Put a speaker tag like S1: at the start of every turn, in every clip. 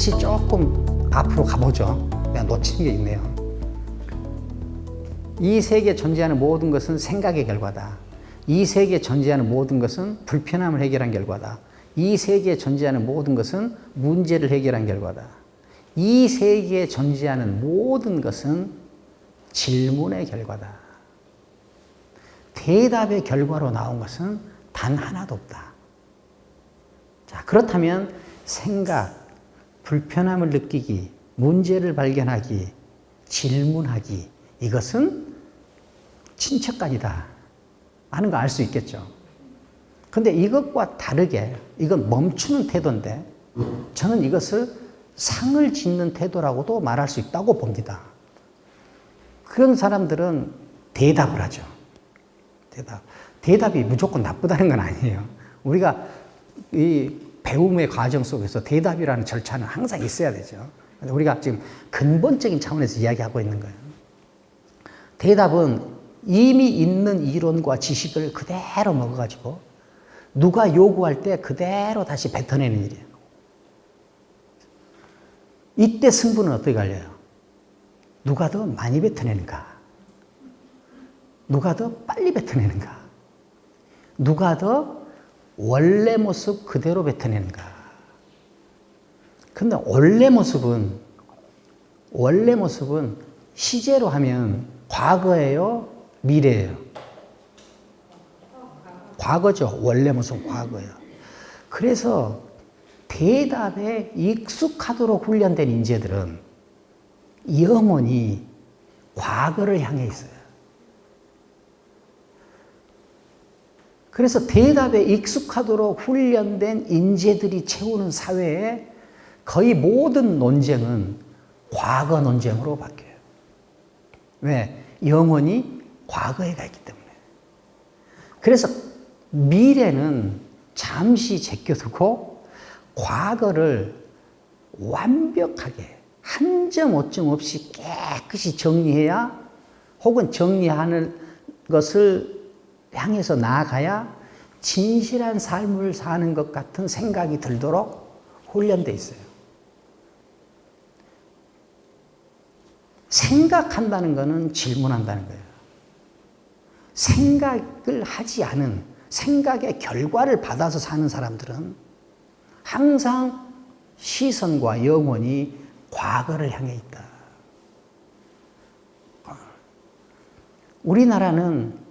S1: 다시 조금 앞으로 가보죠. 내가 놓친 게 있네요. 이 세계에 존재하는 모든 것은 생각의 결과다. 이 세계에 존재하는 모든 것은 불편함을 해결한 결과다. 이 세계에 존재하는 모든 것은 문제를 해결한 결과다. 이 세계에 존재하는 모든 것은 질문의 결과다. 대답의 결과로 나온 것은 단 하나도 없다. 자, 그렇다면 생각, 불편함을 느끼기, 문제를 발견하기, 질문하기, 이것은 친척간이다 하는 거 알 수 있겠죠. 근데 이것과 다르게 이건 멈추는 태도인데 저는 이것을 상을 짓는 태도라고도 말할 수 있다고 봅니다. 그런 사람들은 대답을 하죠. 대답이 무조건 나쁘다는 건 아니에요. 우리가 이 배움의 과정 속에서 대답이라는 절차는 항상 있어야 되죠. 우리가 지금 근본적인 차원에서 이야기하고 있는 거예요. 대답은 이미 있는 이론과 지식을 그대로 먹어가지고 누가 요구할 때 그대로 다시 뱉어내는 일이에요. 이때 승부는 어떻게 갈려요? 누가 더 많이 뱉어내는가? 누가 더 빨리 뱉어내는가? 누가 더 원래 모습 그대로 뱉어내는가? 근데 원래 모습은 시제로 하면 과거예요? 미래예요? 과거죠. 원래 모습은 과거예요. 그래서 대답에 익숙하도록 훈련된 인재들은 영원히 과거를 향해 있어요. 그래서 대답에 익숙하도록 훈련된 인재들이 채우는 사회에 거의 모든 논쟁은 과거 논쟁으로 바뀌어요. 왜? 영원히 과거에 가 있기 때문에. 그래서 미래는 잠시 제껴두고 과거를 완벽하게 한 점 오점 없이 깨끗이 정리해야 혹은 정리하는 것을 향해서 나아가야 진실한 삶을 사는 것 같은 생각이 들도록 훈련되어 있어요. 생각한다는 것은 질문한다는 거예요. 생각을 하지 않은 생각의 결과를 받아서 사는 사람들은 항상 시선과 영혼이 과거를 향해 있다. 우리나라는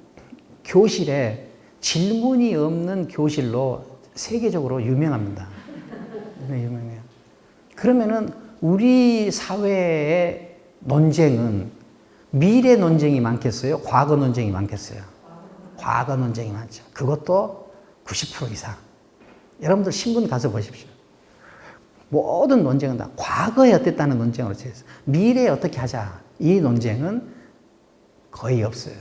S1: 교실에 질문이 없는 교실로 세계적으로 유명합니다. 유명해요. 그러면은 우리 사회의 논쟁은 미래 논쟁이 많겠어요? 과거 논쟁이 많겠어요? 과거 논쟁이 많죠. 그것도 90% 이상. 여러분들 신문 가서 보십시오. 모든 논쟁은 다 과거에 어땠다는 논쟁으로 채웠어요. 미래에 어떻게 하자. 이 논쟁은 거의 없어요.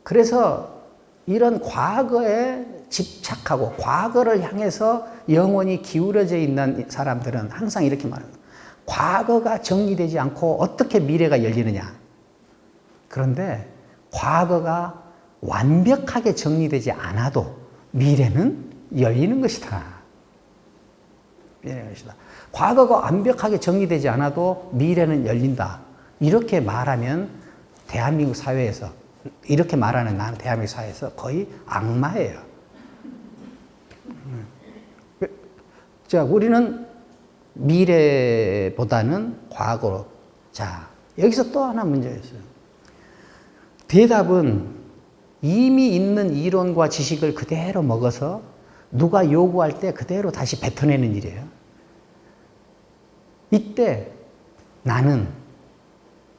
S1: 그래서 이런 과거에 집착하고 과거를 향해서 영혼이 기울어져 있는 사람들은 항상 이렇게 말합니다. 과거가 정리되지 않고 어떻게 미래가 열리느냐. 그런데 과거가 완벽하게 정리되지 않아도 미래는 열리는 것이다. 미래는 것이다. 과거가 완벽하게 정리되지 않아도 미래는 열린다. 이렇게 말하면 대한민국 사회에서 이렇게 말하는 나는 대한민국 사회에서 거의 악마예요. 자, 우리는 미래보다는 과거로. 자, 여기서 또 하나 문제가 있어요. 대답은 이미 있는 이론과 지식을 그대로 먹어서 누가 요구할 때 그대로 다시 뱉어내는 일이에요. 이때 나는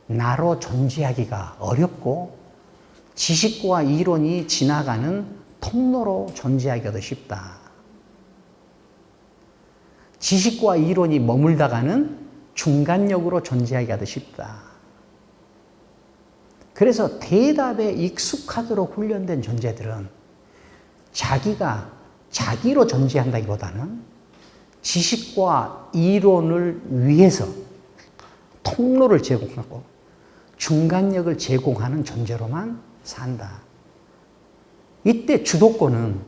S1: 나로 존재하기가 어렵고 지식과 이론이 지나가는 통로로 존재하기가 더 쉽다. 지식과 이론이 머물다가는 중간역으로 존재하기가 더 쉽다. 그래서 대답에 익숙하도록 훈련된 존재들은 자기가 자기로 존재한다기보다는 지식과 이론을 위해서 통로를 제공하고 중간역을 제공하는 존재로만 산다. 이때 주도권은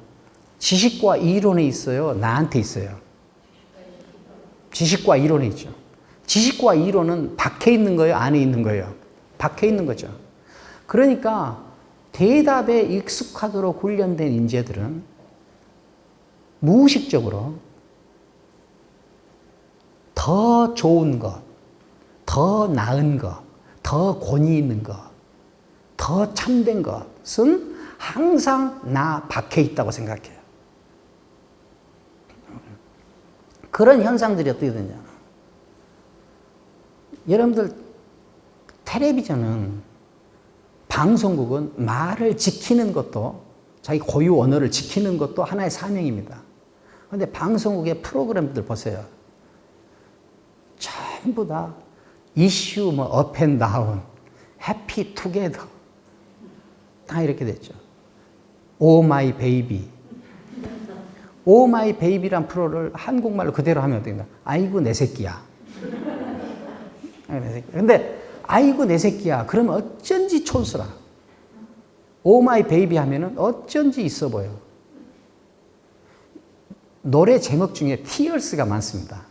S1: 지식과 이론에 있어요? 나한테 있어요? 지식과 이론이 있죠. 지식과 이론은 밖에 있는 거예요? 안에 있는 거예요? 밖에 있는 거죠. 그러니까 대답에 익숙하도록 훈련된 인재들은 무의식적으로 더 좋은 것, 더 나은 것, 더 권위 있는 것, 더 참된 것은 항상 나 밖에 있다고 생각해요. 그런 현상들이 어떻게 되냐. 여러분들 텔레비전은, 방송국은 말을 지키는 것도, 자기 고유 언어를 지키는 것도 하나의 사명입니다. 그런데 방송국의 프로그램들 보세요. 전부 다 이슈, 뭐, 업 앤 다운, 해피 투게더. 다 이렇게 됐죠. 오 마이 베이비. 오 마이 베이비란 프로를 한국말로 그대로 하면 어떻게 된다? 아이고, 내 새끼야. 근데, 아이고, 내 새끼야. 그러면 어쩐지 촌스러워. 오 마이 베이비 하면은 어쩐지 있어 보여. 노래 제목 중에 tears가 많습니다.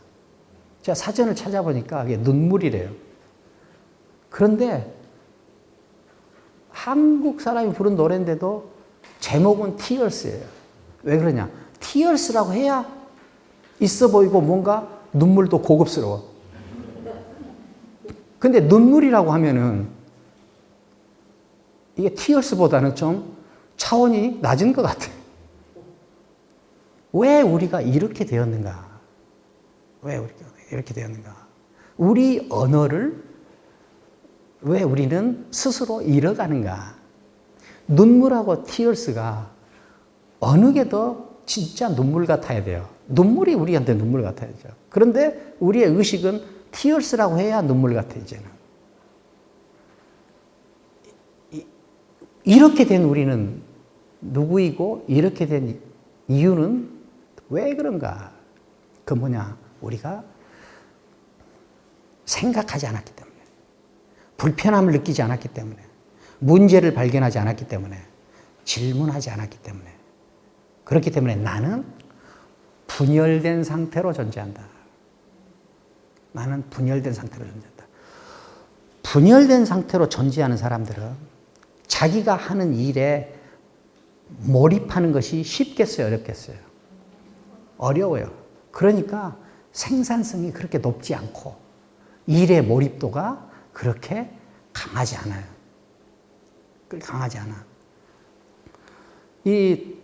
S1: 제가 사전을 찾아보니까 그게 눈물이래요. 그런데 한국 사람이 부른 노래인데도 제목은 tears예요. 왜 그러냐? tears라고 해야 있어 보이고 뭔가 눈물도 고급스러워. 근데 눈물이라고 하면은 이게 tears보다는 좀 차원이 낮은 것 같아요. 왜 우리가 이렇게 되었는가? 왜 우리가 이렇게 되었는가? 우리 언어를 왜 우리는 스스로 잃어가는가? 눈물하고 tears가 어느 게 더 진짜 눈물 같아야 돼요. 눈물이 우리한테 눈물 같아야죠. 그런데 우리의 의식은 tears라고 해야 눈물 같아, 이제는. 이렇게 된 우리는 누구이고, 이렇게 된 이유는 왜 그런가? 그 뭐냐? 우리가 생각하지 않았기 때문에, 불편함을 느끼지 않았기 때문에, 문제를 발견하지 않았기 때문에, 질문하지 않았기 때문에, 그렇기 때문에 나는 분열된 상태로 존재한다. 나는 분열된 상태로 존재한다. 분열된 상태로 존재하는 사람들은 자기가 하는 일에 몰입하는 것이 쉽겠어요, 어렵겠어요? 어려워요. 그러니까 생산성이 그렇게 높지 않고 일의 몰입도가 그렇게 강하지 않아요. 그렇게 강하지 않아. 이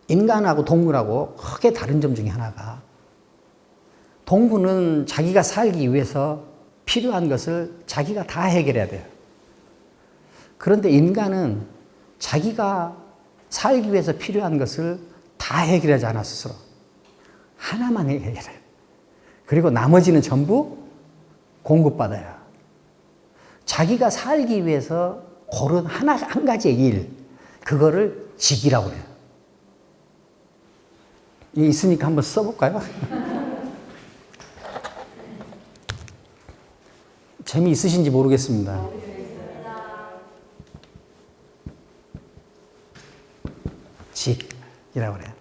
S1: 인간하고 동물하고 크게 다른 점 중에 하나가, 동물은 자기가 살기 위해서 필요한 것을 자기가 다 해결해야 돼요. 그런데 인간은 자기가 살기 위해서 필요한 것을 다 해결하지 않아, 스스로. 하나만 해결해요. 그리고 나머지는 전부 공급받아요. 자기가 살기 위해서 고른 한 가지의 일, 그거를 직이라고 해요. 이게 있으니까 한번 써볼까요? 재미있으신지 모르겠습니다. 직이라고 그래요.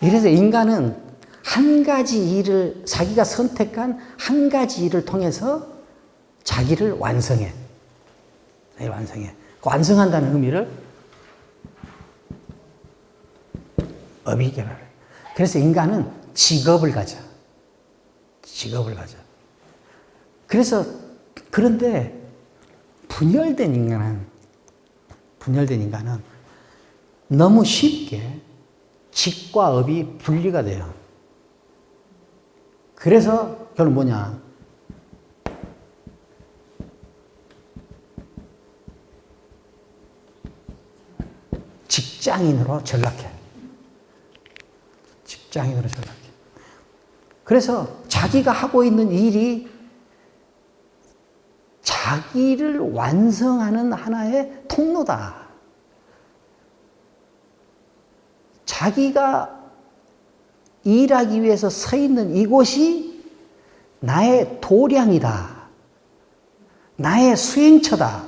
S1: 이래서 인간은 한 가지 일을, 자기가 선택한 한 가지 일을 통해서 자기를 완성해. 완성해. 완성한다는 의미를 어비게라. 그래서 인간은 직업을 가져. 직업을 가져. 그래서, 그런데 분열된 인간은 너무 쉽게 직과 업이 분리가 돼요. 그래서 결국 뭐냐? 직장인으로 전락해. 직장인으로 전락해. 그래서 자기가 하고 있는 일이 자기를 완성하는 하나의 통로다. 자기가 일하기 위해서 서 있는 이곳이 나의 도량이다. 나의 수행처다.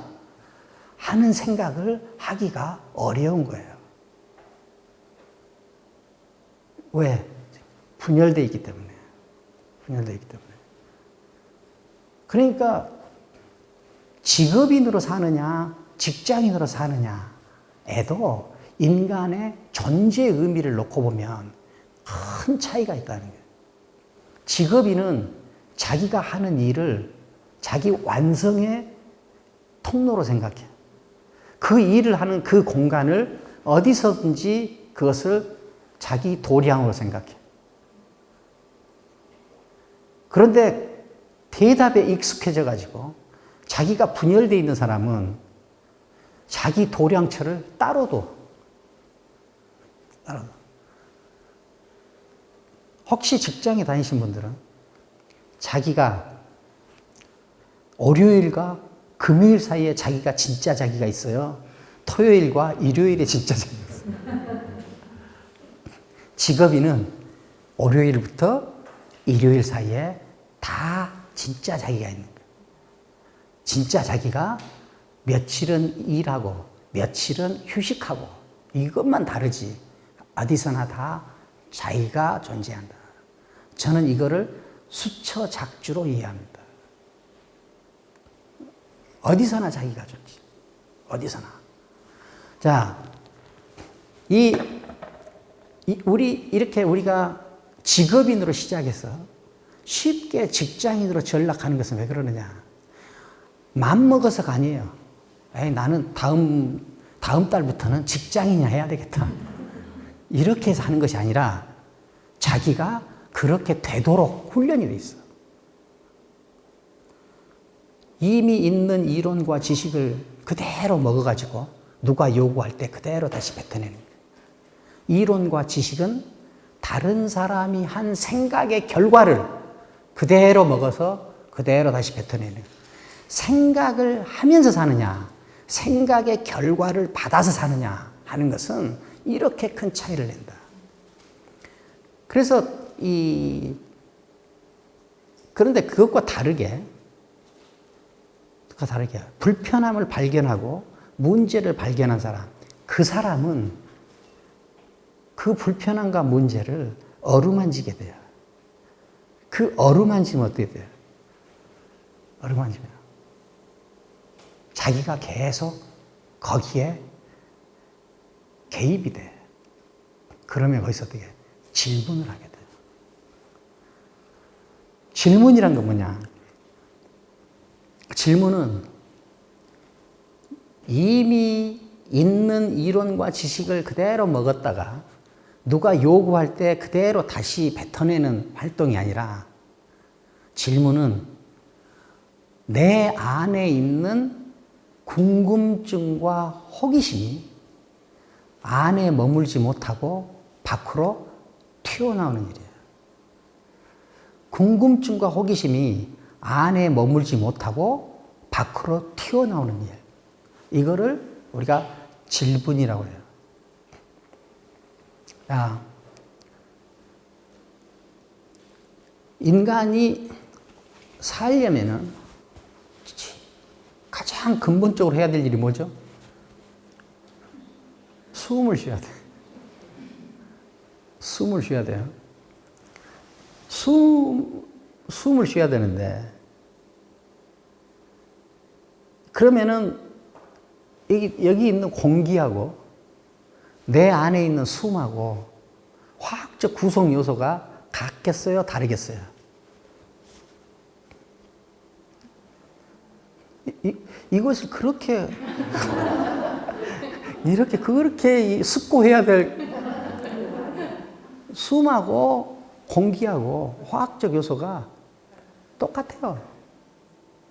S1: 하는 생각을 하기가 어려운 거예요. 왜? 분열되어 있기 때문에. 분열되어 있기 때문에. 그러니까 직업인으로 사느냐, 직장인으로 사느냐에도 인간의 존재의 의미를 놓고 보면 큰 차이가 있다는 거예요. 직업인은 자기가 하는 일을 자기 완성의 통로로 생각해. 그 일을 하는 그 공간을 어디서든지 그것을 자기 도량으로 생각해. 그런데 대답에 익숙해져 가지고 자기가 분열되어 있는 사람은 자기 도량처를 따로도. 혹시 직장에 다니신 분들은 자기가 월요일과 금요일 사이에 자기가 진짜 자기가 있어요. 토요일과 일요일에 진짜 자기가 있어요. 직업인은 월요일부터 일요일 사이에 다 진짜 자기가 있는 거예요. 진짜 자기가 며칠은 일하고 며칠은 휴식하고 이것만 다르지 어디서나 다 자기가 존재한다. 저는 이거를 수처작주로 이해합니다. 어디서나 자기가 존재. 어디서나. 자, 이렇게 우리가 직업인으로 시작해서 쉽게 직장인으로 전락하는 것은 왜 그러느냐. 맘먹어서가 아니에요. 에이, 나는 다음 달부터는 직장인이야 해야 되겠다. 이렇게 해서 하는 것이 아니라 자기가 그렇게 되도록 훈련이 돼 있어. 이미 있는 이론과 지식을 그대로 먹어가지고 누가 요구할 때 그대로 다시 뱉어내는 거예요. 이론과 지식은 다른 사람이 한 생각의 결과를 그대로 먹어서 그대로 다시 뱉어내는 거예요. 생각을 하면서 사느냐, 생각의 결과를 받아서 사느냐 하는 것은 이렇게 큰 차이를 낸다. 그래서 그런데 그것과 다르게 불편함을 발견하고 문제를 발견한 사람, 그 사람은 그 불편함과 문제를 어루만지게 돼요. 그 어루만지면 어떻게 돼요? 어루만지면 자기가 계속 거기에 개입이 돼. 그러면 거기서 어떻게 질문을 하게 돼요. 질문이란 건 뭐냐? 질문은 이미 있는 이론과 지식을 그대로 먹었다가 누가 요구할 때 그대로 다시 뱉어내는 활동이 아니라 질문은 내 안에 있는 궁금증과 호기심이 안에 머물지 못하고 밖으로 튀어나오는 일이에요. 궁금증과 호기심이 안에 머물지 못하고 밖으로 튀어나오는 일. 이거를 우리가 질문이라고 해요. 야, 인간이 살려면은 가장 근본적으로 해야 될 일이 뭐죠? 숨을 쉬어야 돼. 숨을 쉬어야 돼요. 숨을 쉬어야 되는데, 그러면은 여기 있는 공기하고 내 안에 있는 숨하고 화학적 구성 요소가 같겠어요? 다르겠어요? 이것을 그렇게 그렇게 습고해야 될 숨하고 공기하고 화학적 요소가 똑같아요.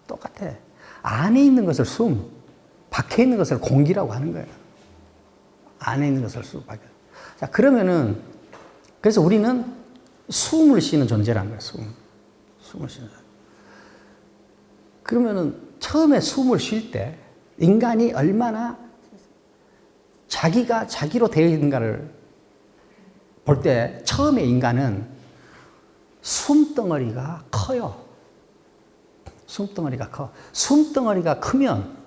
S1: 똑같아. 안에 있는 것을 숨, 밖에 있는 것을 공기라고 하는 거예요. 안에 있는 것을 숨, 밖에. 자, 그러면은 그래서 우리는 숨을 쉬는 존재라는 거예요. 숨을 쉬는. 그러면은 처음에 숨을 쉴 때 인간이 얼마나 자기가 자기로 되어 있는가를 볼 때 처음에 인간은 숨덩어리가 커요. 숨덩어리가 커. 숨덩어리가 크면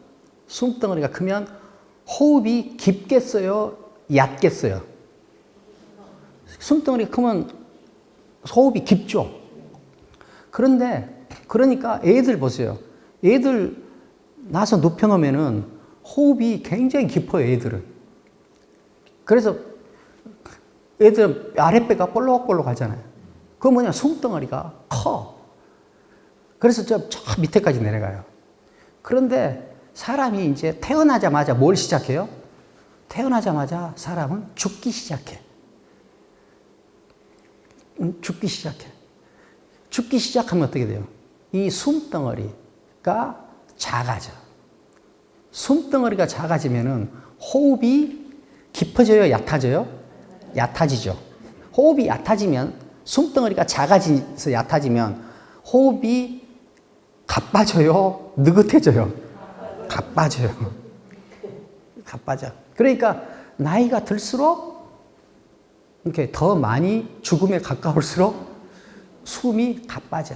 S1: 호흡이 깊겠어요? 얕겠어요? 숨덩어리가 크면 호흡이 깊죠. 그런데 그러니까 애들 보세요. 애들 나서 눕혀놓으면은 호흡이 굉장히 깊어요, 애들은. 그래서 애들 아랫배가 볼록볼록 하잖아요. 그거 뭐냐, 숨덩어리가 커. 그래서 저 밑에까지 내려가요. 그런데 사람이 이제 태어나자마자 뭘 시작해요? 태어나자마자 사람은 죽기 시작해. 죽기 시작해. 죽기 시작하면 어떻게 돼요? 이 숨덩어리가 작아져. 숨덩어리가 작아지면은 호흡이 깊어져요, 얕아져요? 얕아지죠. 호흡이 얕아지면, 숨덩어리가 작아져서 얕아지면 호흡이 가빠져요, 느긋해져요? 가빠져요. 가빠져. 그러니까 나이가 들수록 이렇게 더 많이 죽음에 가까울수록 숨이 가빠져.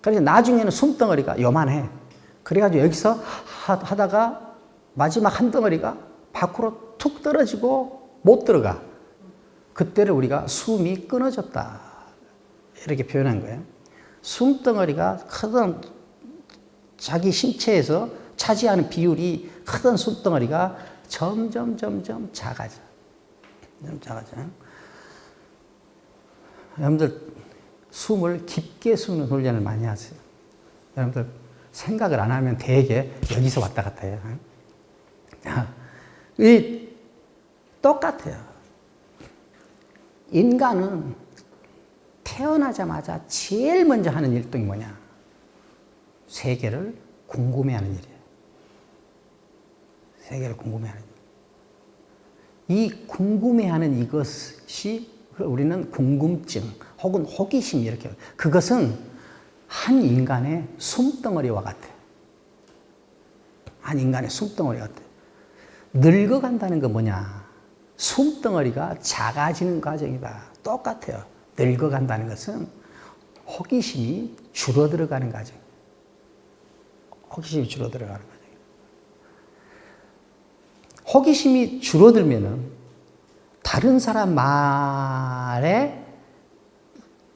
S1: 그래서 나중에는 숨덩어리가 요만해. 그래가지고 여기서 하다가 마지막 한 덩어리가 밖으로 툭 떨어지고 못 들어가. 그때를 우리가 숨이 끊어졌다, 이렇게 표현한 거예요. 숨덩어리가 크던, 자기 신체에서 차지하는 비율이 크던 숨덩어리가 점점 작아져. 작아져. 여러분들 숨을 깊게 쉬는 훈련을 많이 하세요. 여러분들 생각을 안 하면 되게 여기서 왔다 갔다 해요. 이 똑같아요. 인간은 태어나자마자 제일 먼저 하는 일동이 뭐냐? 세계를 궁금해하는 일이에요. 세계를 궁금해하는 일. 이 궁금해하는 이것이 우리는 궁금증 혹은 호기심 이렇게, 그것은 한 인간의 숨덩어리와 같아요. 한 인간의 숨덩어리 같아요. 늙어간다는 건 뭐냐? 숨덩어리가 작아지는 과정이다. 똑같아요. 늙어간다는 것은 호기심이 줄어들어가는 과정. 호기심이 줄어들어가는 과정. 호기심이 줄어들면은 다른 사람 말에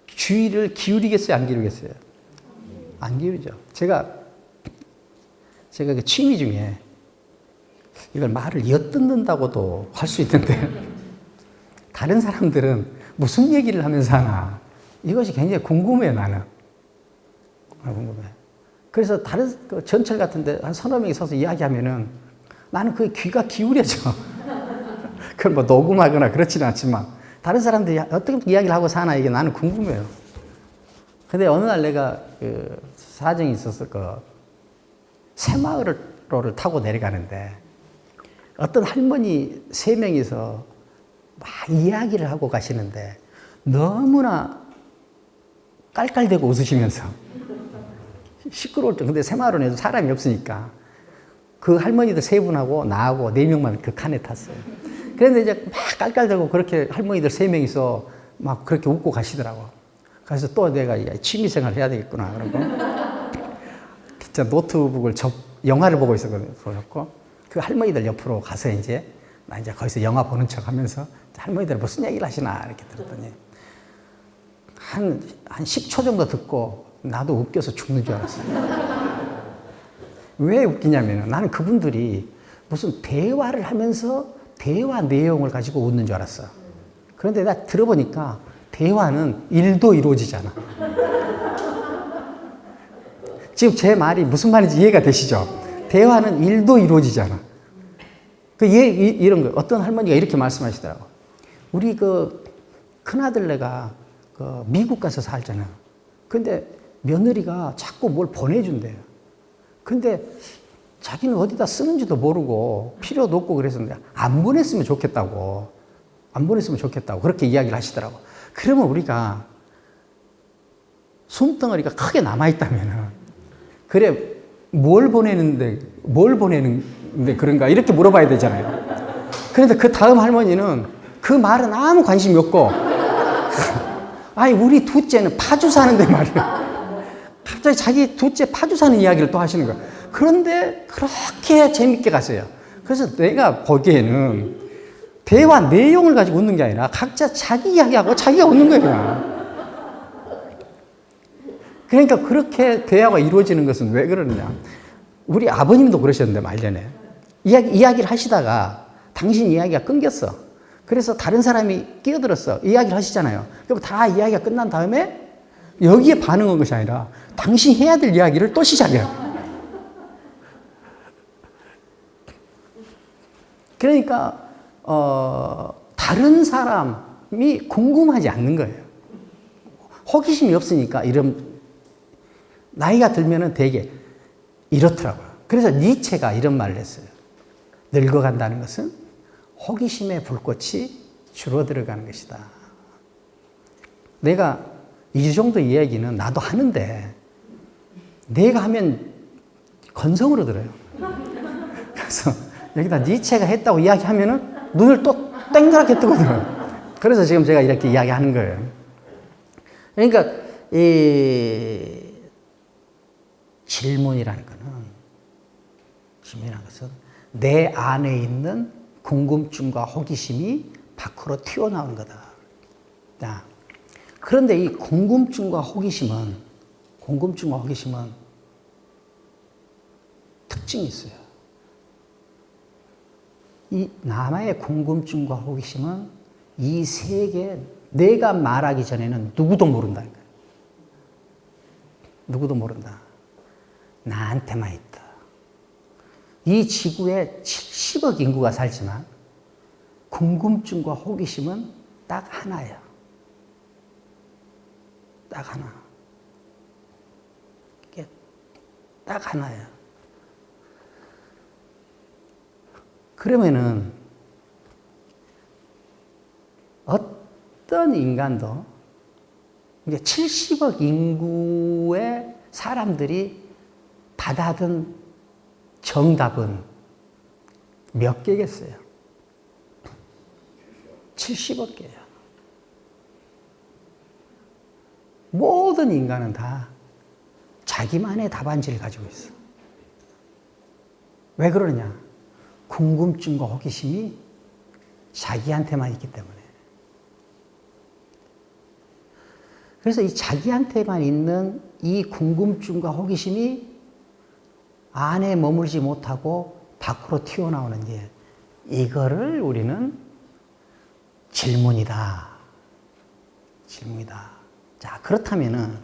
S1: 주의를 기울이겠어요, 안 기울이겠어요? 안 기울이죠. 제가 그 취미 중에 이걸 말을 엿듣는다고도 할 수 있는데, 다른 사람들은 무슨 얘기를 하면서 하나, 이것이 굉장히 궁금해요, 나는. 궁금해. 그래서 다른 전철 같은데 한 서너 명이 서서 이야기하면은 나는 그 귀가 기울여져. 그걸 뭐 녹음하거나 그렇지는 않지만, 다른 사람들이 어떻게 이야기를 하고 사나, 이게 나는 궁금해요. 근데 어느 날 내가 그 사정이 있어서 새마을로를 타고 내려가는데, 어떤 할머니 3명이서 막 이야기를 하고 가시는데 너무나 깔깔대고 웃으시면서 시끄러울 때, 근데 새마을호에도 사람이 없으니까 그 할머니들 3분하고 나하고 4명만 그 칸에 탔어요. 그런데 이제 막 깔깔대고 그렇게 할머니들 3명이서 막 그렇게 웃고 가시더라고. 그래서 또 내가 취미생활 해야 되겠구나 그러고 진짜 노트북을 영화를 보고 있었거든요. 그 할머니들 옆으로 가서 나 이제 거기서 영화 보는 척 하면서 할머니들 무슨 얘기를 하시나 이렇게 들었더니 한 10초 정도 듣고 나도 웃겨서 죽는 줄 알았어요. 왜 웃기냐면 나는 그분들이 무슨 대화를 하면서 대화 내용을 가지고 웃는 줄 알았어. 그런데 나 들어보니까 대화는 일도 이루어지잖아. 지금 제 말이 무슨 말인지 이해가 되시죠? 대화는 일도 이루어지잖아. 이런 거, 어떤 할머니가 이렇게 말씀하시더라고. 우리 큰아들네가 미국 가서 살잖아. 근데 며느리가 자꾸 뭘 보내준대요. 근데 자기는 어디다 쓰는지도 모르고 필요도 없고 그랬었는데 안 보냈으면 좋겠다고. 안 보냈으면 좋겠다고. 그렇게 이야기를 하시더라고. 그러면 우리가 숨덩어리가 크게 남아있다면은, 그래, 뭘 보내는데 그런가? 이렇게 물어봐야 되잖아요. 그런데 그 다음 할머니는 그 말은 아무 관심이 없고, 아니, 우리 둘째는 파주 사는데 말이야. 갑자기 자기 둘째 파주 사는 이야기를 또 하시는 거야. 그런데 그렇게 재밌게 갔어요. 그래서 내가 보기에는 대화 내용을 가지고 웃는 게 아니라 각자 자기 이야기하고 자기가 웃는 거예요. 그러니까 그렇게 대화가 이루어지는 것은 왜 그러느냐. 우리 아버님도 그러셨는데 말년에. 이야기를 하시다가 당신 이야기가 끊겼어. 그래서 다른 사람이 끼어들었어. 이야기를 하시잖아요. 그럼 다 이야기가 끝난 다음에 여기에 반응한 것이 아니라 당신 해야 될 이야기를 또 시작해요. 그러니까 다른 사람이 궁금하지 않는 거예요. 호기심이 없으니까 이런 나이가 들면은 되게 이렇더라고요. 그래서 니체가 이런 말을 했어요. 늙어간다는 것은 호기심의 불꽃이 줄어들어가는 것이다. 내가 이 정도 이야기는 나도 하는데 내가 하면 건성으로 들어요. 그래서 여기다 니체가 했다고 이야기하면은 눈을 또 땡그랗게 뜨거든요. 그래서 지금 제가 이렇게 이야기하는 거예요. 그러니까 이 질문이라는 것은 내 안에 있는 궁금증과 호기심이 밖으로 튀어나오는 거다. 자, 그런데 이 궁금증과 호기심은 특징이 있어요. 이 남의 궁금증과 호기심은 이 세계 내가 말하기 전에는 누구도 모른다는 거예요. 누구도 모른다. 나한테만 있다. 이 지구에 70억 인구가 살지만 궁금증과 호기심은 딱 하나예요. 딱 하나. 이게 딱 하나예요. 그러면은 어떤 인간도 이제 70억 인구의 사람들이 받아든 정답은 몇 개겠어요? 70억 개야. 모든 인간은 다 자기만의 답안지를 가지고 있어. 왜 그러느냐? 궁금증과 호기심이 자기한테만 있기 때문에. 그래서 이 자기한테만 있는 이 궁금증과 호기심이 안에 머물지 못하고 밖으로 튀어나오는 게 이거를 우리는 질문이다. 자, 그렇다면은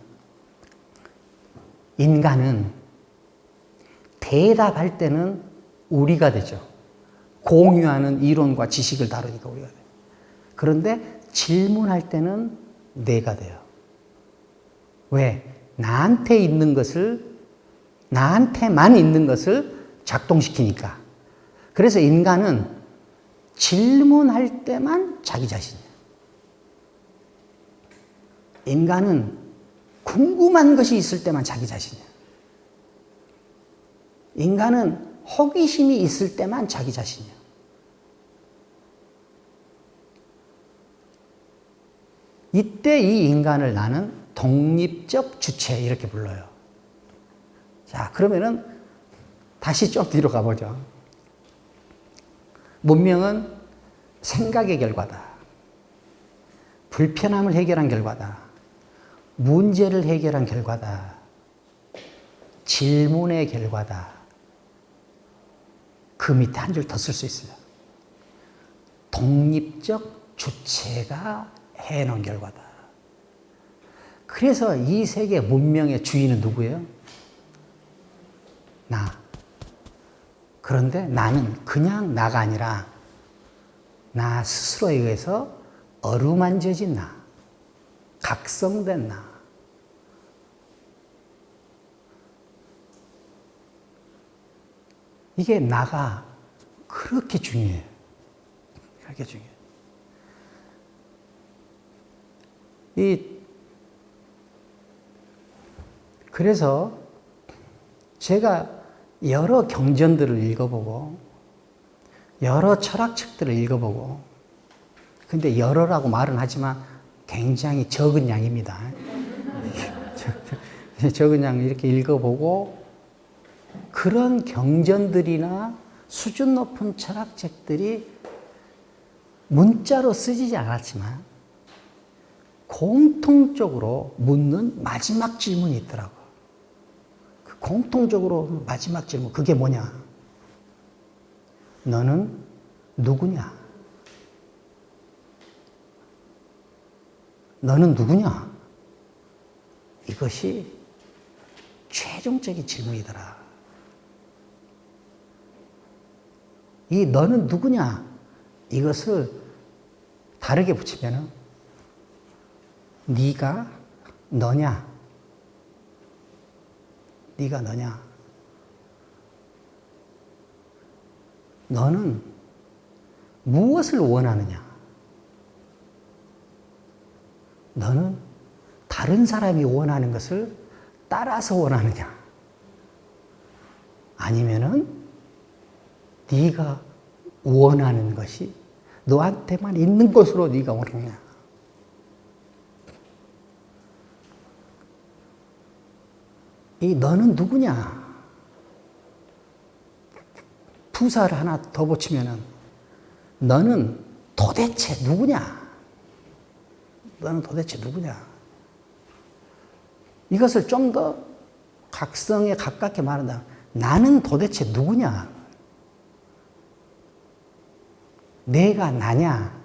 S1: 인간은 대답할 때는 우리가 되죠. 공유하는 이론과 지식을 다루니까 우리가 돼요. 그런데 질문할 때는 내가 돼요. 왜? 나한테만 있는 것을 작동시키니까. 그래서 인간은 질문할 때만 자기 자신이에요. 인간은 궁금한 것이 있을 때만 자기 자신이에요. 인간은 호기심이 있을 때만 자기 자신이에요. 이때 이 인간을 나는 독립적 주체 이렇게 불러요. 자, 그러면은 다시 좀 뒤로 가보죠. 문명은 생각의 결과다. 불편함을 해결한 결과다. 문제를 해결한 결과다. 질문의 결과다. 그 밑에 한 줄 더 쓸 수 있어요. 독립적 주체가 해놓은 결과다. 그래서 이 세계 문명의 주인은 누구예요? 나. 그런데 나는 그냥 나가 아니라 나 스스로에 의해서 어루만져진 나. 각성된 나. 이게 나가 그렇게 중요해요. 그렇게 중요해요. 그래서 제가 여러 경전들을 읽어보고 여러 철학책들을 읽어보고 근데 여러라고 말은 하지만 굉장히 적은 양입니다. 적은 양 이렇게 읽어보고 그런 경전들이나 수준 높은 철학책들이 문자로 쓰지지 않았지만 공통적으로 묻는 마지막 질문이 있더라고. 그 공통적으로 마지막 질문, 그게 뭐냐? 너는 누구냐? 너는 누구냐? 이것이 최종적인 질문이더라. 이 너는 누구냐? 이것을 다르게 붙이면은 네가 너냐? 네가 너냐? 너는 무엇을 원하느냐? 너는 다른 사람이 원하는 것을 따라서 원하느냐? 아니면은 네가 원하는 것이 너한테만 있는 것으로 네가 원하느냐? 이 너는 누구냐? 부사를 하나 더 붙이면은 너는 도대체 누구냐? 너는 도대체 누구냐? 이것을 좀 더 각성에 가깝게 말한다. 나는 도대체 누구냐? 내가 나냐?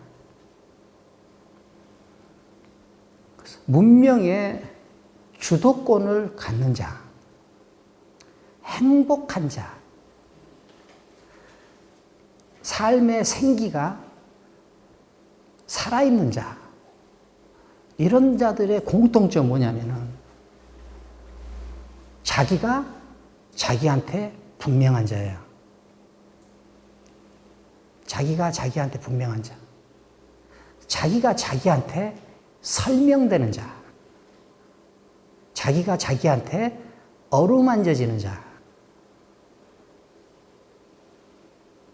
S1: 문명의 주도권을 갖는 자, 행복한 자, 삶의 생기가 살아있는 자, 이런 자들의 공통점은 뭐냐면은 자기가 자기한테 분명한 자예요. 자기가 자기한테 분명한 자. 자기가 자기한테 설명되는 자. 자기가 자기한테 어루만져지는 자.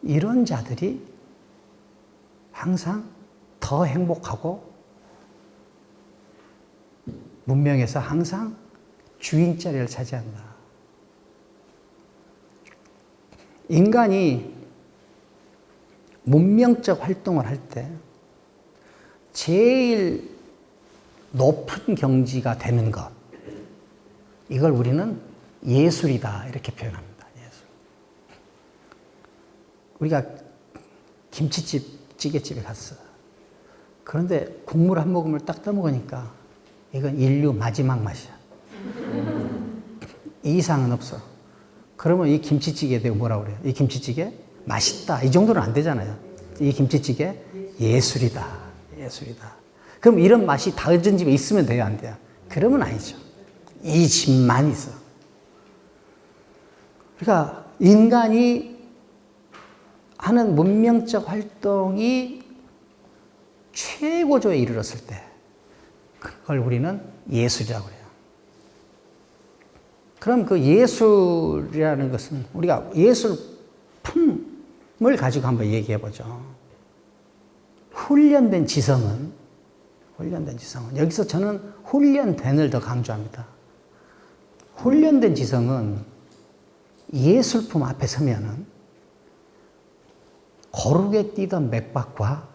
S1: 이런 자들이 항상 더 행복하고 문명에서 항상 주인 자리를 차지한다. 인간이 문명적 활동을 할 때 제일 높은 경지가 되는 것, 이걸 우리는 예술이다 이렇게 표현합니다. 예술. 우리가 김치집, 찌개집에 갔어. 그런데 국물 한 모금을 딱 떠먹으니까 이건 인류 마지막 맛이야. 이 이상은 없어. 그러면 이 김치찌개에 대해 뭐라고 그래요? 이 김치찌개 맛있다. 이 정도는 안 되잖아요. 이 김치찌개 예술이다. 예술이다. 그럼 이런 맛이 다른 집에 있으면 돼요? 안 돼요? 그러면 아니죠. 이 집만 있어. 그러니까 인간이 하는 문명적 활동이 최고조에 이르렀을 때 그걸 우리는 예술이라고 그래요. 그럼 그 예술이라는 것은 우리가 예술품을 가지고 한번 얘기해 보죠. 훈련된 지성은 여기서 저는 훈련된을 더 강조합니다. 훈련된 지성은 예술품 앞에 서면은 고르게 뛰던 맥박과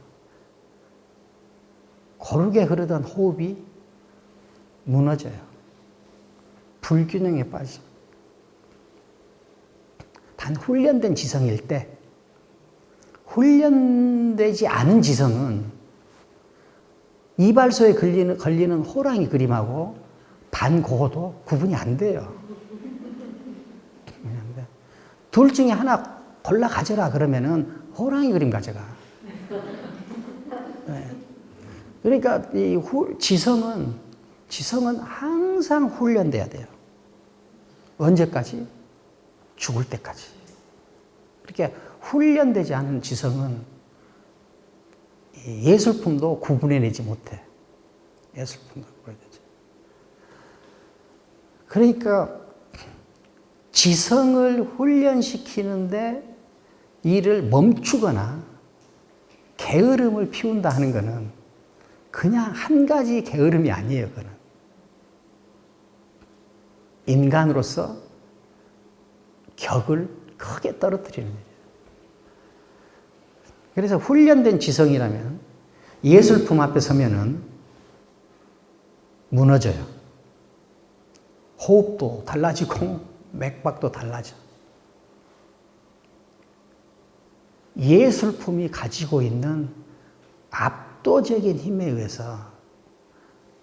S1: 고르게 흐르던 호흡이 무너져요. 불균형에 빠져. 단 훈련된 지성일 때, 훈련되지 않은 지성은 이발소에 걸리는 호랑이 그림하고 반고도 구분이 안 돼요. 둘 중에 하나 골라 가져라 그러면은 호랑이 그림 가져가. 네. 그러니까 이 지성은 항상 훈련돼야 돼요. 언제까지? 죽을 때까지. 그렇게 훈련되지 않은 지성은 예술품도 구분해내지 못해. 예술품도 구분해내지. 그러니까 지성을 훈련시키는데 이를 멈추거나 게으름을 피운다 하는 것은 그냥 한 가지 게으름이 아니에요. 그는 인간으로서 격을 크게 떨어뜨리는 거예요. 그래서 훈련된 지성이라면 예술품 앞에 서면은 무너져요. 호흡도 달라지고 맥박도 달라져. 예술품이 가지고 있는 압도적인 힘에 의해서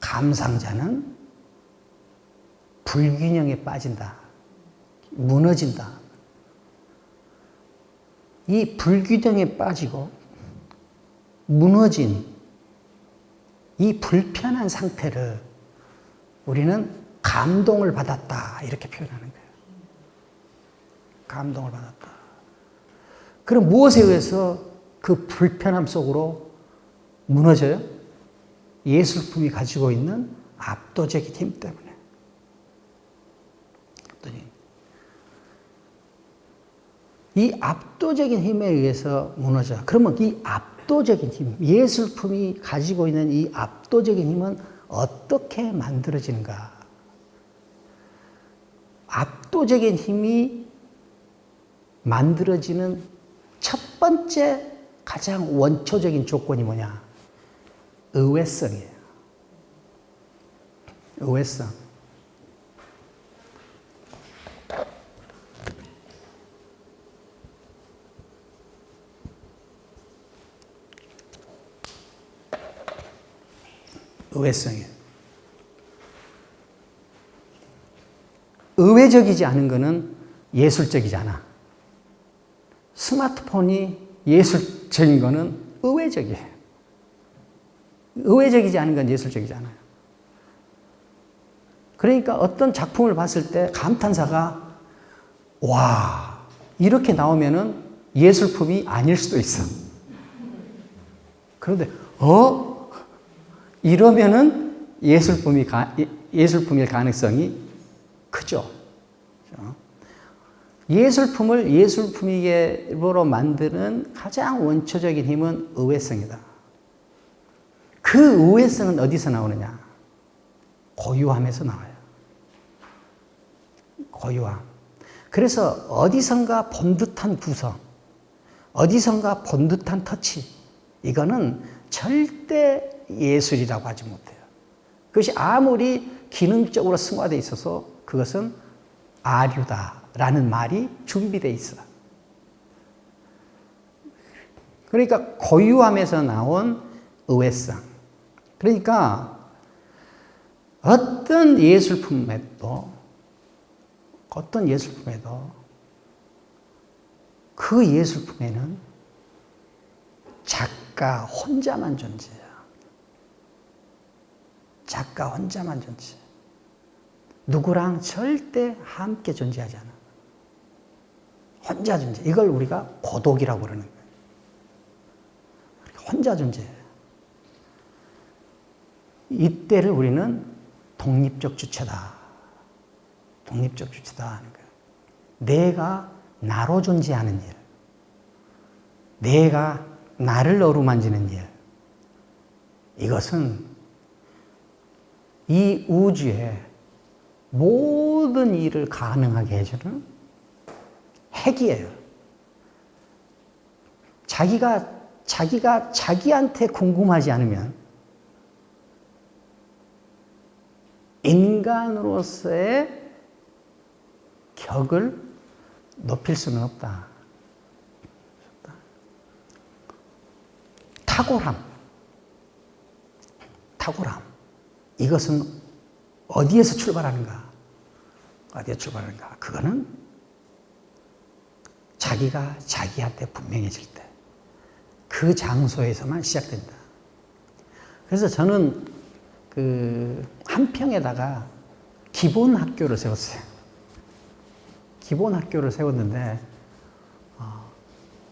S1: 감상자는 불균형에 빠진다. 무너진다. 이 불균형에 빠지고 무너진 이 불편한 상태를 우리는 감동을 받았다. 이렇게 표현하는 거예요. 감동을 받았다. 그럼 무엇에 의해서 그 불편함 속으로 무너져요? 예술품이 가지고 있는 압도적인 힘 때문에. 이 압도적인 힘에 의해서 무너져. 그러면 이 압도적인 힘, 예술품이 가지고 있는 이 압도적인 힘은 어떻게 만들어지는가? 압도적인 힘이 만들어지는 첫 번째 가장 원초적인 조건이 뭐냐? 의외성이에요. 의외성. 의외성이에요. 의외적이지 않은 것은 예술적이지 않아. 스마트폰이 예술적인 것은 의외적이에요. 의외적이지 않은 건 예술적이지 않아요. 그러니까 어떤 작품을 봤을 때 감탄사가 와, 이렇게 나오면은 예술품이 아닐 수도 있어. 그런데 이러면은 예술품일 가능성이 크죠. 예술품을 예술품으로 만드는 가장 원초적인 힘은 의외성이다. 그 의외성은 어디서 나오느냐? 고유함에서 나와요. 고유함. 그래서 어디선가 본 듯한 구성, 어디선가 본 듯한 터치, 이거는 절대 예술이라고 하지 못해요. 그것이 아무리 기능적으로 승화되어 있어서 그것은 아류다라는 말이 준비되어 있어. 그러니까 고유함에서 나온 의외성. 그러니까 어떤 예술품에도 그 예술품에는 작가 혼자만 존재해요. 작가 혼자만 존재해. 누구랑 절대 함께 존재하지 않아. 혼자 존재. 이걸 우리가 고독이라고 그러는 거예요. 혼자 존재해. 이때를 우리는 독립적 주체다. 독립적 주체다 하는 거예요. 내가 나로 존재하는 일. 내가 나를 어루만지는 일. 이것은 이 우주에 모든 일을 가능하게 해주는 핵이에요. 자기가 자기한테 궁금하지 않으면 인간으로서의 격을 높일 수는 없다. 탁월함. 이것은 어디에서 출발하는가? 그거는 자기가 자기한테 분명해질 때, 그 장소에서만 시작된다. 그래서 저는 한 평에다가 기본 학교를 세웠어요. 기본 학교를 세웠는데,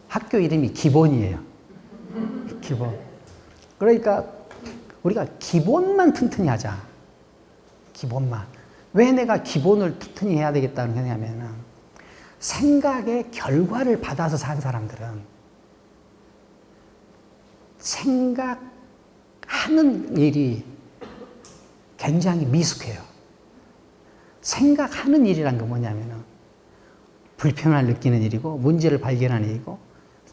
S1: 학교 이름이 기본이에요. 기본. 그러니까 우리가 기본만 튼튼히 하자. 기본만. 왜 내가 기본을 튼튼히 해야 되겠다는 거냐면은, 생각의 결과를 받아서 산 사람들은 생각하는 일이 굉장히 미숙해요. 생각하는 일이란 건 뭐냐면은 불편함을 느끼는 일이고 문제를 발견하는 일이고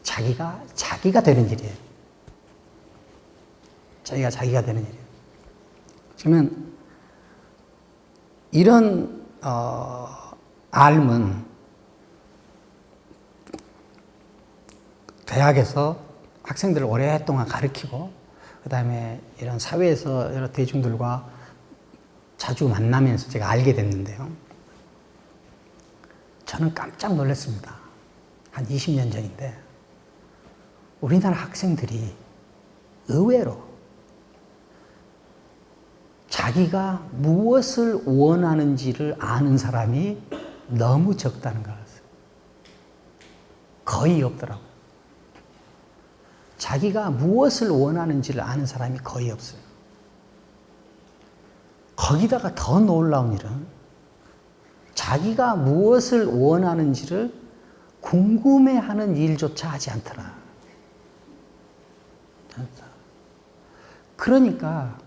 S1: 자기가 되는 일이에요. 자기가 되는 일이에요. 저는 이런 삶은 대학에서 학생들을 오랫동안 가르치고 그 다음에 이런 사회에서 여러 대중들과 자주 만나면서 제가 알게 됐는데요. 저는 깜짝 놀랐습니다. 한 20년 전인데 우리나라 학생들이 의외로 자기가 무엇을 원하는지를 아는 사람이 너무 적다는 걸 알았어요. 거의 없더라고요. 자기가 무엇을 원하는지를 아는 사람이 거의 없어요. 거기다가 더 놀라운 일은 자기가 무엇을 원하는지를 궁금해하는 일조차 하지 않더라. 그러니까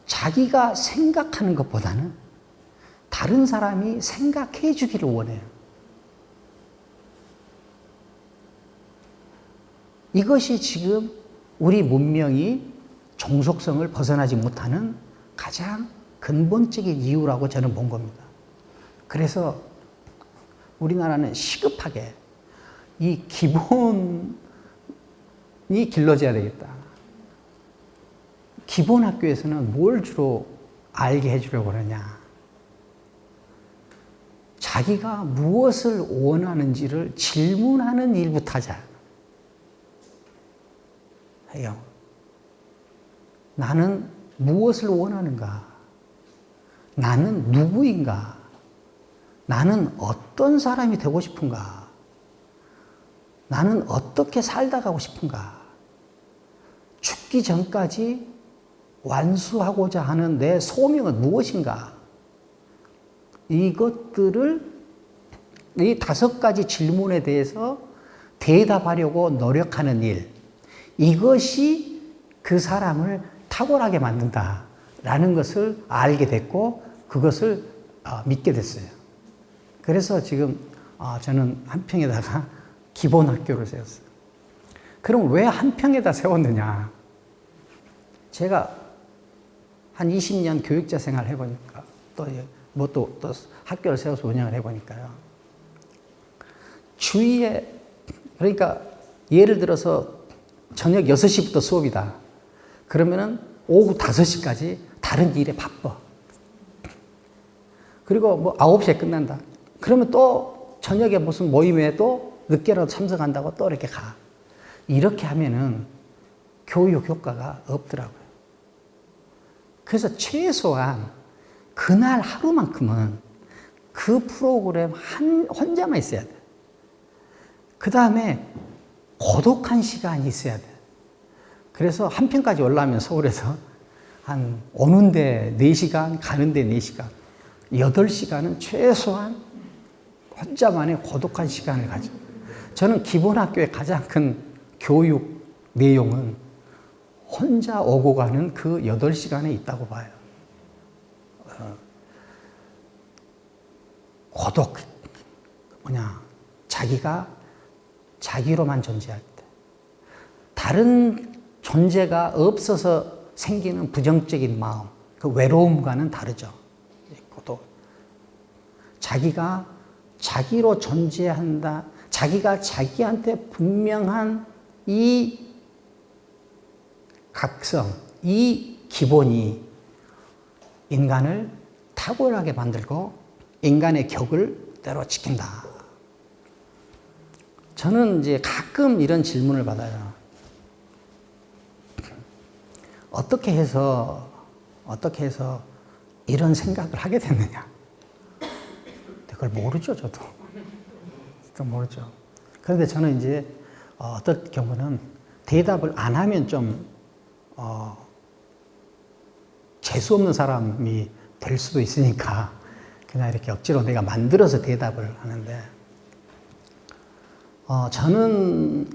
S1: 자기가 생각하는 것보다는 다른 사람이 생각해 주기를 원해요. 이것이 지금 우리 문명이 종속성을 벗어나지 못하는 가장 근본적인 이유라고 저는 본 겁니다. 그래서 우리나라는 시급하게 이 기본이 길러져야 되겠다. 기본 학교에서는 뭘 주로 알게 해주려고 그러냐. 자기가 무엇을 원하는지를 질문하는 일부터 하자. 해요. 나는 무엇을 원하는가? 나는 누구인가? 나는 어떤 사람이 되고 싶은가? 나는 어떻게 살다 가고 싶은가? 죽기 전까지 완수하고자 하는 내 소명은 무엇인가? 이것들을 이 5가지 질문에 대해서 대답하려고 노력하는 일, 이것이 그 사람을 탁월하게 만든다라는 것을 알게 됐고 그것을 믿게 됐어요. 그래서 지금 저는 한평에다가 기본 학교를 세웠어요. 그럼 왜 한평에다 세웠느냐? 제가 한 20년 교육자 생활 해보니까 또 학교를 세워서 운영을 해보니까요. 주위에 그러니까 예를 들어서 저녁 6시부터 수업이다. 그러면은 오후 5시까지 다른 일에 바빠. 그리고 뭐 9시에 끝난다. 그러면 또 저녁에 무슨 모임에 또 늦게라도 참석한다고 또 이렇게 가. 이렇게 하면은 교육 효과가 없더라고요. 그래서 최소한 그날 하루만큼은 그 프로그램 혼자만 있어야 돼. 그 다음에 고독한 시간이 있어야 돼. 그래서 한평까지 올라오면 서울에서 한 오는데 4시간, 가는데 4시간, 8시간은 최소한 혼자만의 고독한 시간을 가져. 저는 기본학교의 가장 큰 교육 내용은 혼자 오고 가는 그 8시간에 있다고 봐요. 고독, 자기가 자기로만 존재할 때. 다른 존재가 없어서 생기는 부정적인 마음, 그 외로움과는 다르죠. 고독. 자기가 자기로 존재한다. 자기가 자기한테 분명한 이 각성, 이 기본이 인간을 탁월하게 만들고 인간의 격을 때로 지킨다. 저는 이제 가끔 이런 질문을 받아요. 어떻게 해서 이런 생각을 하게 됐느냐? 그걸 모르죠, 저도. 모르죠. 그런데 저는 이제 어떤 경우는 대답을 안 하면 좀 재수 없는 사람이 될 수도 있으니까 그냥 이렇게 억지로 내가 만들어서 대답을 하는데, 저는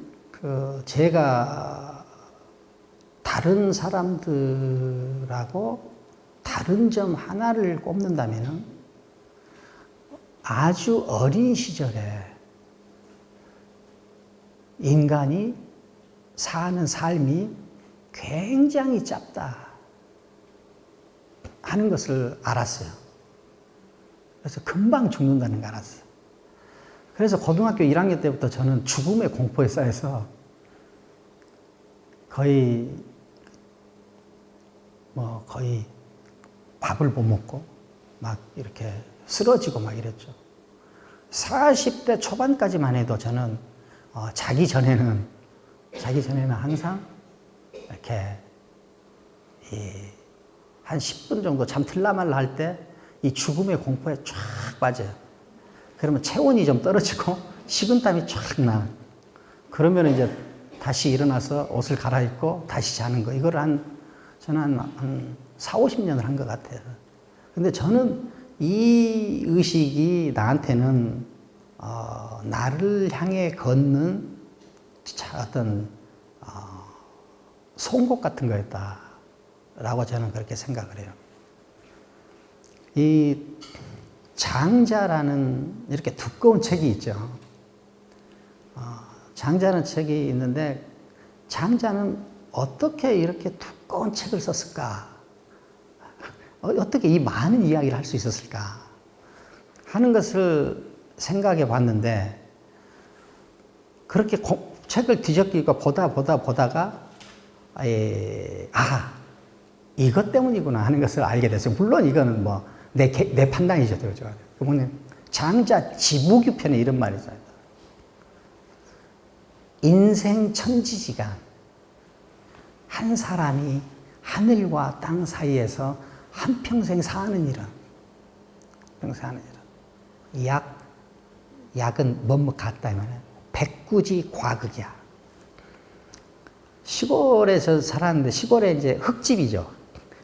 S1: 제가 다른 사람들하고 다른 점 하나를 꼽는다면은 아주 어린 시절에 인간이 사는 삶이 굉장히 짧다. 하는 것을 알았어요. 그래서 금방 죽는다는 걸 알았어요. 그래서 고등학교 1학년 때부터 저는 죽음의 공포에 쌓여서 거의 밥을 못 먹고 막 이렇게 쓰러지고 막 이랬죠. 40대 초반까지만 해도 저는 자기 전에는 항상 이렇게 한 10분 정도 잠 들라말라 할 때 이 죽음의 공포에 쫙 빠져요. 그러면 체온이 좀 떨어지고 식은땀이 쫙 나. 그러면 이제 다시 일어나서 옷을 갈아입고 다시 자는 거. 이걸 저는 한 4, 50년을 한 것 같아요. 근데 저는 이 의식이 나한테는 나를 향해 걷는 어떤 송곳 같은 거였다라고 저는 그렇게 생각을 해요. 이 장자라는 이렇게 두꺼운 책이 있죠. 장자는 책이 있는데 장자는 어떻게 이렇게 두꺼운 책을 썼을까? 어떻게 이 많은 이야기를 할 수 있었을까? 하는 것을 생각해 봤는데 그렇게 책을 뒤적이고 보다가 이것 때문이구나 하는 것을 알게 됐어요. 물론 이거는 내 판단이죠. 장자 지부규편에 이런 말이 있어요. 인생 천지지간 한 사람이 하늘과 땅 사이에서 한평생 사는 일은 약은 뭐뭐 같다 이 말이야. 백구지 과극이야. 시골에서 살았는데 시골에 이제 흙집이죠.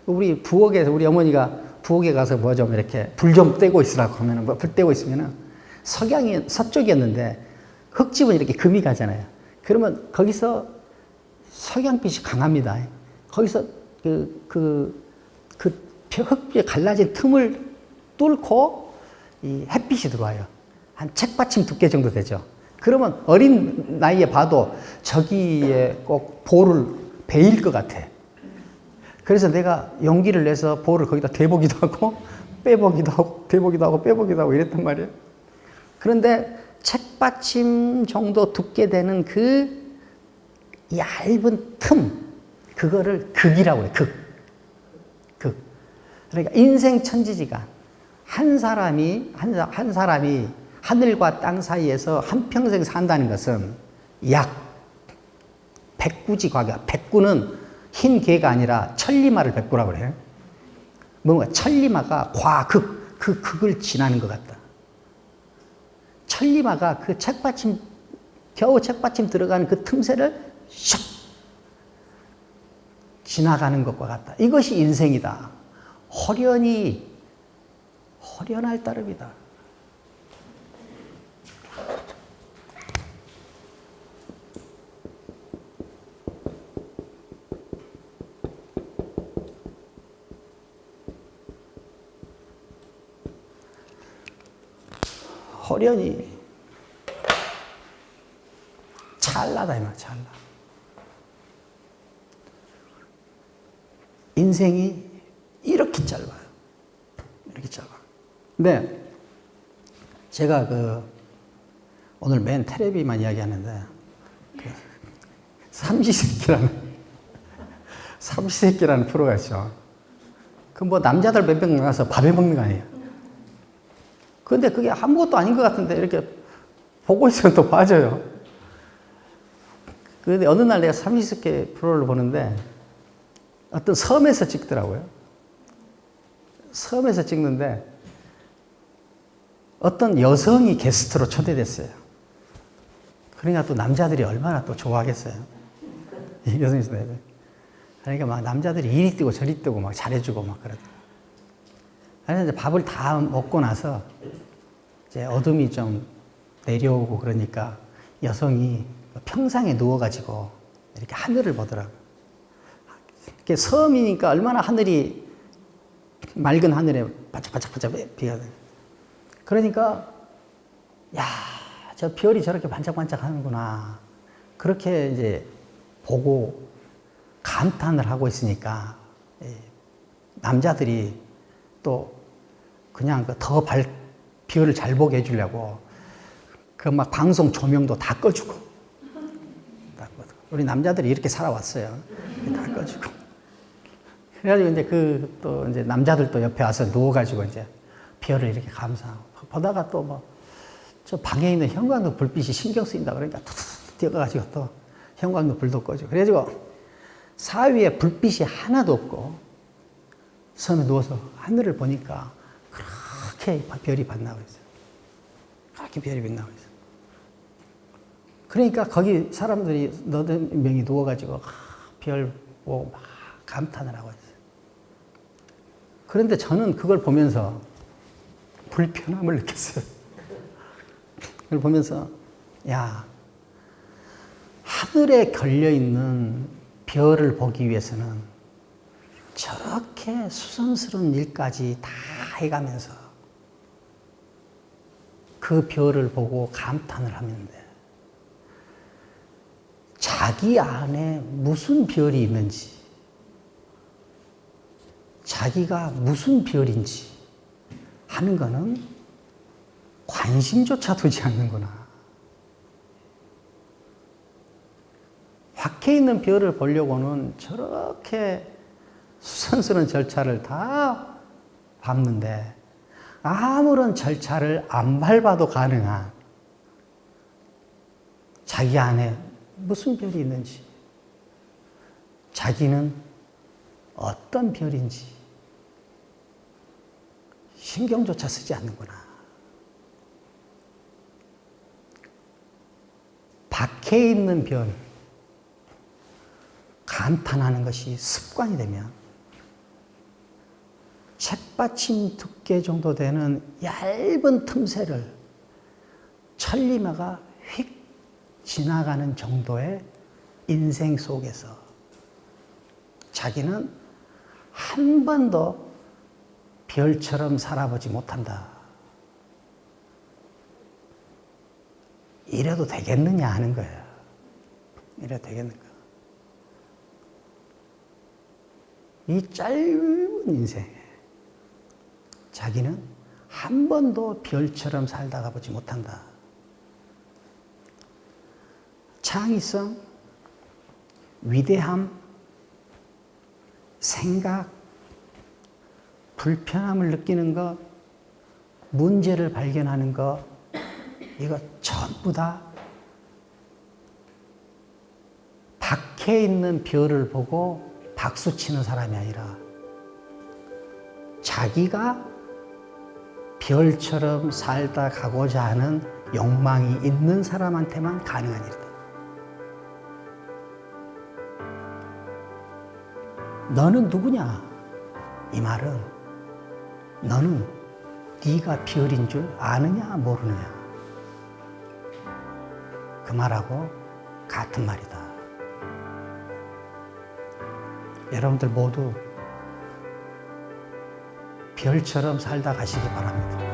S1: 우리 부엌에서 우리 어머니가 부엌에 가서 뭐 좀 이렇게 불 좀 떼고 있으라고 하면은 불 떼고 있으면은 서쪽이었는데 흙집은 이렇게 금이 가잖아요. 그러면 거기서 석양빛이 강합니다. 거기서 흙에 갈라진 틈을 뚫고 이 햇빛이 들어와요. 한 책받침 두께 정도 되죠. 그러면 어린 나이에 봐도 저기에 꼭 볼을 베일 것 같아. 그래서 내가 용기를 내서 볼을 거기다 대보기도 하고 빼보기도 하고 대보기도 하고 빼보기도 하고 이랬단 말이에요. 그런데 책받침 정도 두께 되는 그 얇은 틈, 그거를 극이라고 해요. 극. 그러니까 인생 천지지간 한 사람이 하늘과 땅 사이에서 한평생 산다는 것은 약 백구지 과격. 백구는 흰 개가 아니라 천리마를 백구라고 그래요. 뭔가 천리마가 과극, 그 극을 지나는 것 같다. 천리마가 그 겨우 책받침 들어가는 그 틈새를 슉 지나가는 것과 같다. 이것이 인생이다. 호련할 따름이다. 호련히 찰나다 이 말, 찰나. 인생이 이렇게 짧아요. 이렇게 짧아. 근데 제가 오늘 맨 테레비만 이야기하는데 삼시세끼라는 프로가 있죠. 남자들 몇 명 나가서 밥해 먹는 거 아니에요. 근데 그게 아무것도 아닌 것 같은데 이렇게 보고 있으면 또 빠져요. 그런데 어느 날 내가 삼시세끼 프로를 보는데 어떤 섬에서 찍더라고요. 섬에서 찍는데 어떤 여성이 게스트로 초대됐어요. 그러니까 또 남자들이 얼마나 또 좋아하겠어요. 이 여성이 초대돼요. 그러니까 막 남자들이 이리 뛰고 저리 뛰고 막 잘해주고 막 그러더라고요. 그래서 이제 밥을 다 먹고 나서 이제 어둠이 좀 내려오고 그러니까 여성이 평상에 누워가지고 이렇게 하늘을 보더라고요. 이렇게 섬이니까 얼마나 하늘이 맑은 하늘에 반짝반짝 비가 돼요. 그러니까 야, 저 별이 저렇게 반짝반짝 하는구나. 그렇게 이제 보고 감탄을 하고 있으니까 남자들이 또 그냥 별을 잘 보게 해주려고 그 막 방송 조명도 다 꺼주고. 우리 남자들이 이렇게 살아왔어요. 다 꺼주고. 그래가지고 이제 또 이제 남자들도 옆에 와서 누워가지고 이제 별을 이렇게 감상하고. 보다가 또 저 방에 있는 형광등 불빛이 신경 쓰인다 그러니까 툭툭 뛰어가지고 또 형광등 불도 꺼주고. 그래가지고 사위에 불빛이 하나도 없고 섬에 누워서 하늘을 보니까 그렇게 별이 빛나고 있어요. 그렇게 별이 빛나고 있어요. 그러니까 거기 사람들이 너댓 명이 누워가지고 별 보고 막 감탄을 하고 있어요. 그런데 저는 그걸 보면서 불편함을 느꼈어요. 그걸 보면서 야, 하늘에 걸려있는 별을 보기 위해서는 저렇게 수선스러운 일까지 다 해가면서 그 별을 보고 감탄을 하는데 자기 안에 무슨 별이 있는지, 자기가 무슨 별인지 하는 거는 관심조차 두지 않는구나. 밖에 있는 별을 보려고는 저렇게 수선스러운 절차를 다 밟는데 아무런 절차를 안 밟아도 가능한 자기 안에 무슨 별이 있는지, 자기는 어떤 별인지 신경조차 쓰지 않는구나. 밖에 있는 별, 감탄하는 것이 습관이 되면 책받침 두께 정도 되는 얇은 틈새를 천리마가 휙 지나가는 정도의 인생 속에서 자기는 한 번도 별처럼 살아보지 못한다. 이래도 되겠느냐 하는 거예요. 이래도 되겠는가. 이 짧은 인생에 자기는 한 번도 별처럼 살다가 보지 못한다. 창의성, 위대함, 생각, 불편함을 느끼는 것, 문제를 발견하는 것, 이거 전부 다 밖에 있는 별을 보고 박수치는 사람이 아니라 자기가 별처럼 살다 가고자 하는 욕망이 있는 사람한테만 가능한 일이다. 너는 누구냐? 이 말은 너는 네가 별인 줄 아느냐 모르느냐. 그 말하고 같은 말이다. 여러분들 모두 별처럼 살다 가시기 바랍니다.